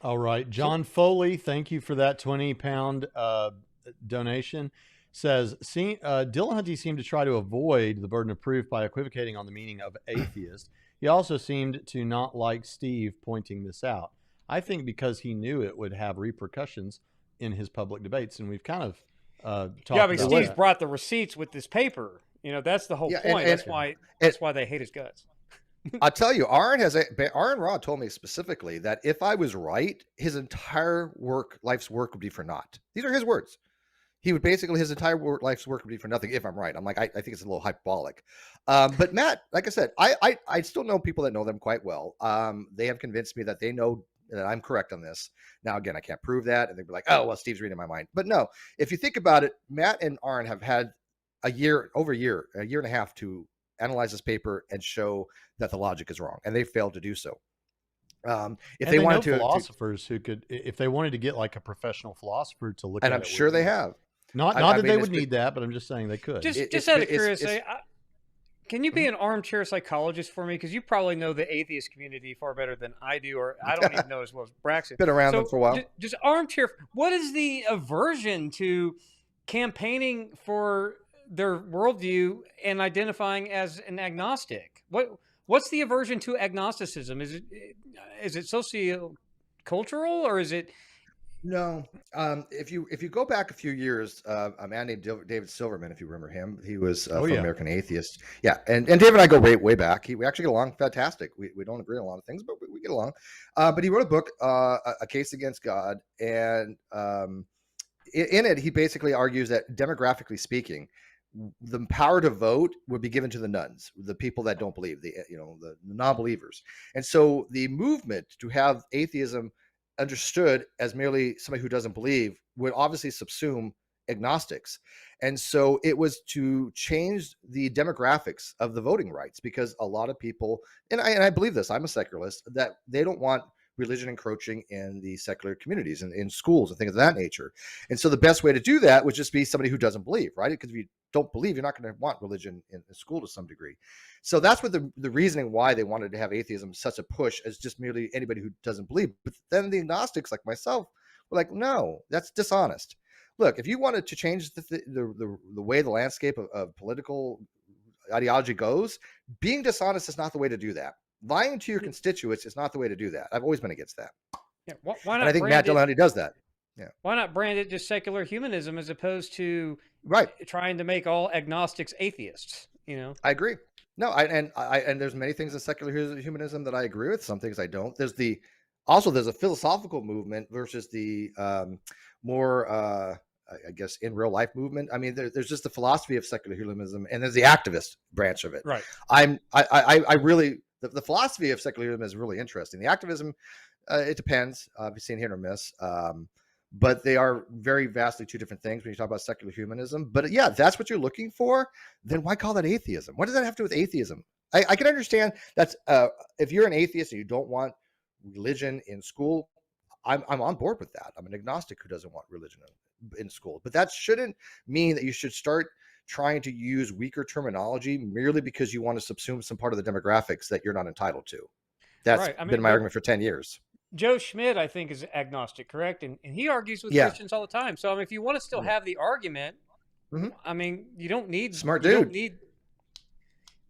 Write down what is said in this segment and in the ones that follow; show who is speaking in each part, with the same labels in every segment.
Speaker 1: All right.
Speaker 2: So
Speaker 1: John Foley, thank you for that 20-pound donation. Says, Dillahunty seemed to try to avoid the burden of proof by equivocating on the meaning of atheist. He also seemed to not like Steve pointing this out. I think because he knew it would have repercussions in his public debates, and we've kind of
Speaker 2: yeah,
Speaker 1: talked
Speaker 2: but
Speaker 1: about
Speaker 2: Steve's
Speaker 1: that.
Speaker 2: brought the receipts with this paper. That's the whole
Speaker 3: Yeah,
Speaker 2: point. That's
Speaker 1: Yeah.
Speaker 2: why
Speaker 3: and
Speaker 2: they hate his guts.
Speaker 3: I'll tell you, Aron Rod told me specifically that if I was right, his entire life's work would be for naught. These are his words. He would basically, his entire life's work would be for nothing if I'm right. I'm like, I think it's a little hyperbolic. But Matt, like I said, I still know people that know them quite well. They have convinced me that they know that I'm correct on this. Now, again, I can't prove that. And they'd be like, oh, well, Steve's reading my mind. But no, if you think about it, Matt and Aron have had a year and a half to analyze this paper and show that the logic is wrong. And they failed to do so. If
Speaker 1: And
Speaker 3: they
Speaker 1: they know
Speaker 3: wanted to,
Speaker 1: philosophers who could, if they wanted to get like a professional philosopher to look
Speaker 3: and
Speaker 1: at
Speaker 3: I'm
Speaker 1: it
Speaker 3: sure
Speaker 1: with
Speaker 3: they
Speaker 1: them.
Speaker 3: have.
Speaker 1: Not
Speaker 3: I
Speaker 1: that
Speaker 3: mean,
Speaker 1: they would need that, but I'm just saying they could.
Speaker 2: Just out of curiosity, can you be an armchair psychologist for me? Because you probably know the atheist community far better than I do, or I don't even know as well as Braxton.
Speaker 3: Been around them for a while.
Speaker 2: Just armchair. What is the aversion to campaigning for their worldview and identifying as an agnostic? What's the aversion to agnosticism? Is it socio-cultural, or is it?
Speaker 3: No. If you go back a few years, a man named David Silverman, if you remember him, he was from American Atheist. Yeah, and David and I go way back. We actually get along fantastic. We don't agree on a lot of things, but we get along. But he wrote a book, A Case Against God, and in it he basically argues that demographically speaking, the power to vote would be given to the nuns, the people that don't believe, the non-believers. And so the movement to have atheism understood as merely somebody who doesn't believe would obviously subsume agnostics. And so it was to change the demographics of the voting rights, because a lot of people, and I believe this, I'm a secularist, that they don't want religion encroaching in the secular communities and in schools and things of that nature. And so the best way to do that would just be somebody who doesn't believe, right? Because if you don't believe, you're not going to want religion in school to some degree. So that's what the reasoning why they wanted to have atheism such a push, as just merely anybody who doesn't believe. But then the agnostics like myself were like, no, that's dishonest. Look, if you wanted to change the way the landscape of political ideology goes, being dishonest is not the way to do that. Lying to your constituents is not the way to do that. I've always been against that.
Speaker 2: Yeah, why not?
Speaker 3: And I think Matt Dillahunty does that. Yeah.
Speaker 2: Why not brand it just secular humanism as opposed to
Speaker 3: right
Speaker 2: trying to make all agnostics atheists?
Speaker 3: I agree. No, and there's many things in secular humanism that I agree with. Some things I don't. There's a philosophical movement versus the more I guess in real life movement. I mean, there's just the philosophy of secular humanism, and there's the activist branch of it.
Speaker 2: Right.
Speaker 3: I really the philosophy of secular humanism is really interesting. The activism, it depends. I've seen hit or miss. But they are very vastly two different things when you talk about secular humanism. But yeah, if that's what you're looking for, then why call that atheism? What does that have to do with atheism? I can understand that's if you're an atheist and you don't want religion in school, I'm on board with that. I'm an agnostic who doesn't want religion in school. But that shouldn't mean that you should start trying to use weaker terminology merely because you want to subsume some part of the demographics that you're not entitled to. That's been my argument for 10 years.
Speaker 2: Joe Schmidt, I think, is agnostic, correct? And he argues with Christians all the time. So, I mean, if you want to still have the argument, I mean, you don't need
Speaker 3: smart dude.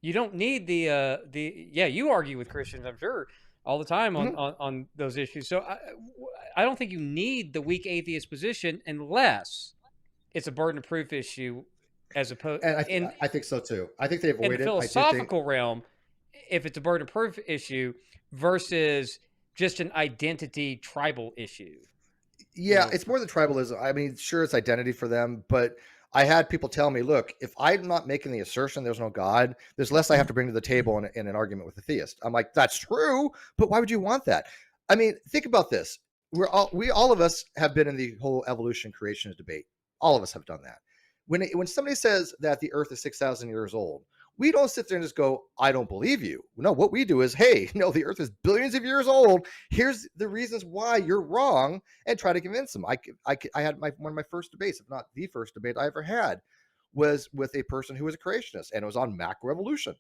Speaker 2: You don't need you argue with Christians, I'm sure, all the time on those issues. So I don't think you need the weak atheist position unless it's a burden of proof issue, as opposed.
Speaker 3: And I think so too. I think they avoid it.
Speaker 2: In the philosophical realm, if it's a burden of proof issue versus just an identity tribal issue.
Speaker 3: Yeah, it's more the tribalism. I mean, sure, it's identity for them, but I had people tell me, look, if I'm not making the assertion there's no God, there's less I have to bring to the table in an argument with a theist. I'm like, that's true, but why would you want that? I mean, think about this. All of us have been in the whole evolution creationist debate. All of us have done that. When somebody says that the earth is 6,000 years old, we don't sit there and just go, I don't believe you. No, what we do is, hey, no, the earth is billions of years old. Here's the reasons why you're wrong, and try to convince them. I had one of my first debates, if not the first debate I ever had, was with a person who was a creationist, and it was on macroevolution.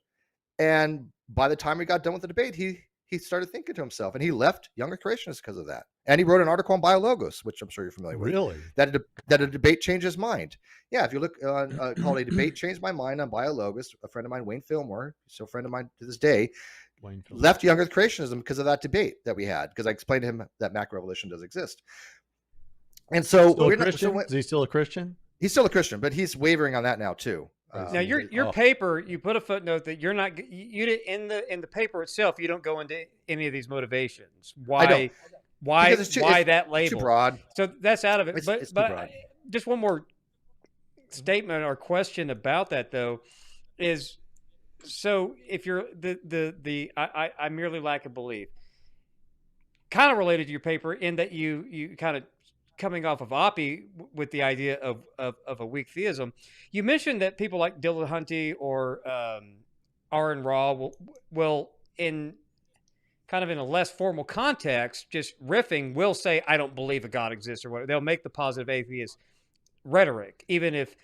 Speaker 3: And by the time we got done with the debate, he started thinking to himself, and he left younger creationists because of that. And he wrote an article on Biologos, which I'm sure you're familiar with.
Speaker 1: Really?
Speaker 3: That a debate changed his mind. Yeah, if you look on called A Debate Changed My Mind on Biologos, a friend of mine, Wayne Fillmore, still a friend of mine to this day, left young Earth creationism because of that debate that we had, because I explained to him that macroevolution does exist. And so,
Speaker 1: is he still a Christian?
Speaker 3: He's still a Christian, but he's wavering on that now too.
Speaker 2: Now your paper, you put a footnote that you're not, you did in the paper itself, you don't go into any of these motivations. Why that label?
Speaker 3: Too broad.
Speaker 2: So that's out of it.
Speaker 3: It's
Speaker 2: but just one more statement or question about that though is, so if you're I merely lack a belief, kind of related to your paper in that you kind of coming off of Oppie with the idea of a weak theism, you mentioned that people like Dillahunty or Aron will in kind of in a less formal context, just riffing, will say, I don't believe a God exists or whatever. They'll make the positive atheist rhetoric, even if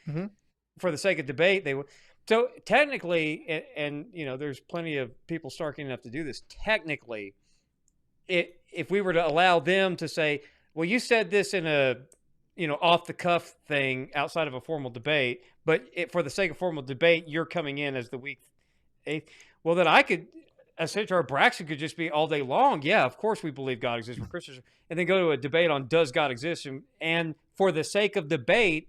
Speaker 2: for the sake of debate, they would. So technically, and you know, there's plenty of people stark enough to do this. Technically, if we were to allow them to say, well, you said this in a, you know, off the cuff thing outside of a formal debate, but for the sake of formal debate, you're coming in as the weak eighth. Well, then I could, essentially, our Braxton could just be all day long. Yeah, of course we believe God exists. We're Christians, and then go to a debate on does God exist, and for the sake of debate,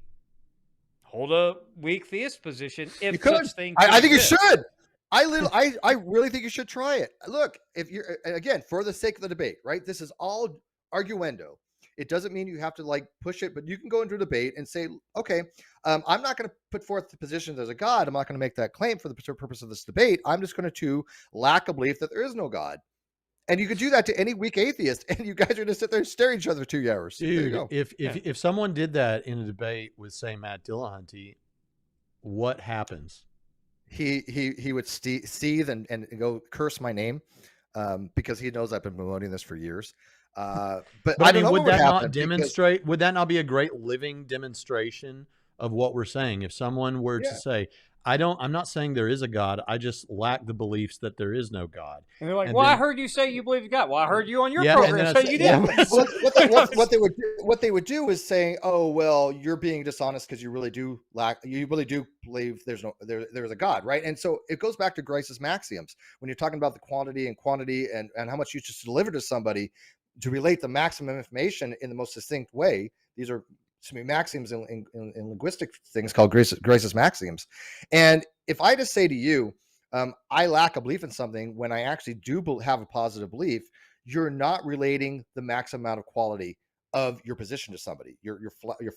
Speaker 2: hold a weak theist position. If such thing,
Speaker 3: I think exist. You should. I really think you should try it. Look, if you're, again, for the sake of the debate, right? This is all arguendo. It doesn't mean you have to like push it, but you can go into a debate and say, okay, I'm not going to put forth the position there's a God. I'm not going to make that claim for the purpose of this debate. I'm just going to lack a belief that there is no God. And you could do that to any weak atheist, and you guys are going to sit there and stare at each other for 2 hours.
Speaker 1: Dude, there you go. If someone did that in a debate with, say, Matt Dillahunty, what happens?
Speaker 3: He would seethe and go curse my name because he knows I've been promoting this for years. But I mean, would that not demonstrate? Would that not be a great living demonstration of what we're saying? If someone were to say, I'm not saying there is a God. I just lack the beliefs that there is no God.
Speaker 2: And they're like, well, I heard you say you believe in God. Well, I heard you on your program say you did.
Speaker 3: What they would do is say, oh, well, you're being dishonest because you really do believe there's a God, right? And so it goes back to Grice's maxioms. When you're talking about the quantity and how much you just deliver to somebody, to relate the maximum information in the most succinct way. These are maxioms in linguistic things called Grice's maxioms. And if I just say to you, I lack a belief in something when I actually do have a positive belief, you're not relating the maximum amount of quality of your position to somebody. You're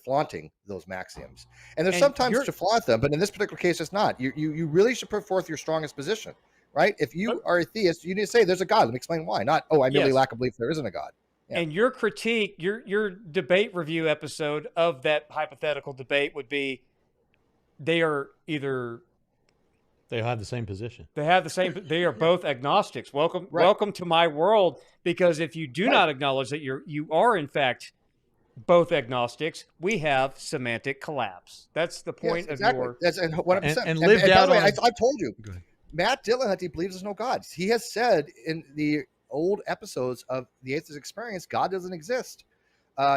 Speaker 3: flaunting those maxioms. And there's sometimes to flaunt them, but in this particular case, it's not. You really should put forth your strongest position. Right? If you are a theist, you need to say there's a God. Let me explain why. Not, I merely lack a belief there isn't a God. Yeah.
Speaker 2: And your critique, your debate review episode of that hypothetical debate would be, they are either
Speaker 1: they have the same position.
Speaker 2: They are both agnostics. Welcome to my world. Because if you do not acknowledge that you are in fact both agnostics, we have semantic collapse. That's the point of your.
Speaker 3: That's 100%.
Speaker 1: And lived out.
Speaker 3: I told you. Matt Dillahunty believes there's no God. He has said in the old episodes of the Atheist Experience, God doesn't exist.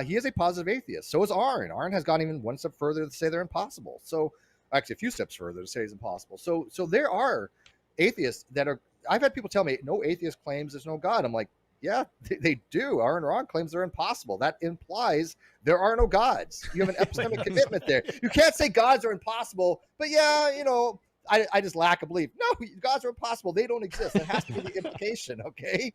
Speaker 3: He is a positive atheist. So is Aron. Aron has gone even one step further to say they're impossible. So actually a few steps further to say it's impossible. So there are atheists that are, I've had people tell me no atheist claims there's no God. I'm like, yeah, they do. Aron claims they're impossible. That implies there are no gods. You have an epistemic commitment there. You can't say gods are impossible, but I just lack a belief. No, gods are impossible. They don't exist. That has to be the implication, okay?